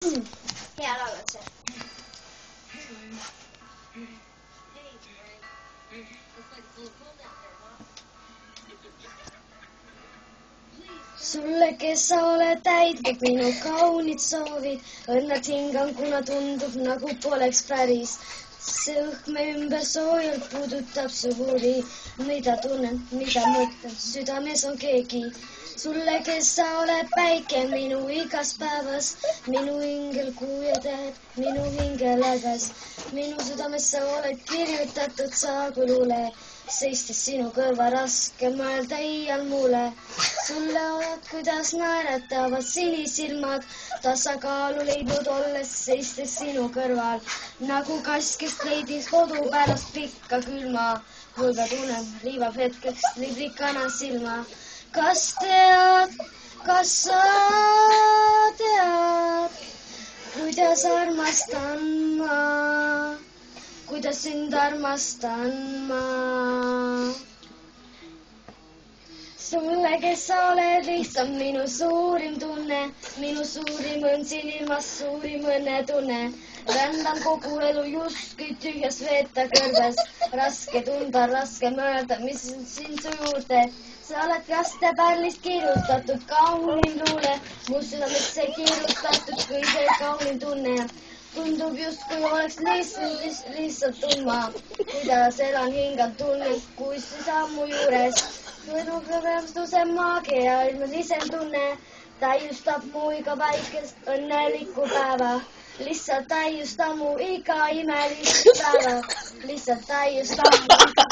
Hea laulad see. Sulle, kes sa oled täitnud minu kaunid soovid, õnnelt hingan, kuna tundub nagu poleks päris. See õhk me ümber soojalt puudutab su huuli, mida tunnen, mida mõtlen, südames on keegi. Sulle, kes sa oled päike minu igas päevas, minu hingel kuu ja tähed, minu hingel hädas. Minu südamesse oled kirjutatud saagu luule, seistes sinu kõrva raske mõelda iial muule. Sulle oled, kuidas naeratavad sinisilmad, tasakaalu leidnud olles seistes sinu kõrval. Nagu kass, kes leidis kodu pärast pikka külma, hulga tunnen, riivab hetkeks librikana silma. Kas tead, kas sa tead, kuidas armastan ma, kuidas sind armastan ma? Sulle, kes sa oled lihtsalt minu suurim tunne, minu suurim õnn siin ilmas, suurim õnnetunne. Rändan kogu elu justkui tühjas veeta kõrbes, raske tunda, raske mõelda, mis on siin su juurde. Sa oled lastepärlist kirjutatud kaunim luule, mu südamesse kirjutatud kõige kaunim tunne. Tundub justkui oleks lihtsalt tundma, kuidas elan hingan tunnen, kui sa sammu juures. Võnuvõõmstuse maagia ilmelisem tunne täiustab mu iga väikest õnnelikku päeva. Lihtsalt täiustab mu iga imelist päeva. Lihtsalt täiustab mu iga